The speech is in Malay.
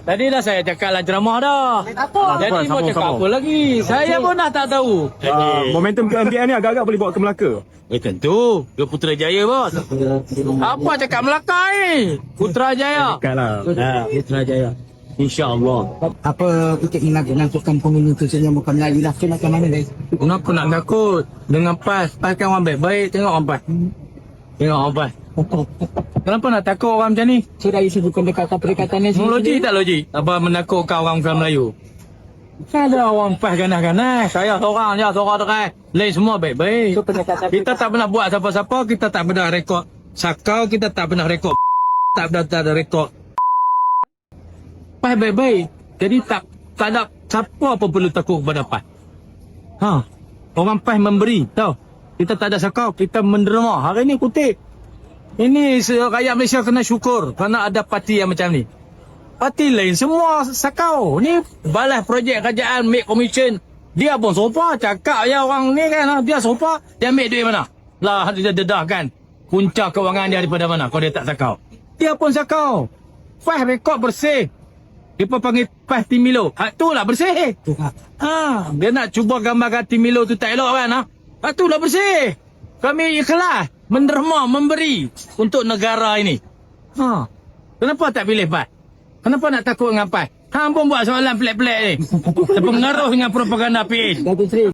Tadi dah saya cakap lah ceramah dah. Apa? Jadi mau cakap apa lagi? Saya pun dah tak tahu. Momentum ke-MPN ni agak-agak boleh bawa ke Melaka. Tentu. Ke Putrajaya bos. Apa cakap Melaka ni? Putrajaya. Dekat lah. Putrajaya. InsyaAllah. Apa kita menakutkan pemilu khususnya bukan Melayu lah. So macam mana guys? Kenapa nak takut? Dengan PAS. PAS kan orang baik-baik. Tengok orang PAS. Tengok orang PAS. Kenapa nak takut orang macam ni? So dari segi pendekatan perikatannya Logik tak logik? Apa menakutkan orang bukan Melayu? Kan ada orang PAS ganas-ganas. Saya seorang je, seorang dekat. Lain semua baik-baik. So pendekatan Kita tak pernah buat siapa-siapa. Kita tak pernah rekod sakau. Kita tak pernah rekod. Tak ada rekod. PAS baik-baik. Jadi tak ada siapa apa perlu takut kepada PAS. Orang PAS memberi. Tahu? Kita tak ada sakau. Kita menderma. Hari ni kutip. Ini rakyat Malaysia kena syukur kerana ada parti yang macam ni. Parti lain semua sakau. Ni balas projek kerajaan, make commission. Dia pun sopa. Cakap je orang ni kan. Dia sopa. Dia ambil duit mana? Lah dia dedahkan. Punca kewangan dia daripada mana? Kalau dia tak sakau. Dia pun sakau. PAS rekod bersih. Dia pun panggil PAS Timilo. Tu lah bersih. Dia nak cuba gambarkan Timilo tu tak elok kan? Tu lah bersih. Kami ikhlas. Menderma, memberi untuk negara ini. Kenapa tak pilih PAS? Kenapa nak takut dengan PAS? Hang pun buat soalan pelik-pelik ni. Terpengaruh dengan propaganda PH. Datuk Seri.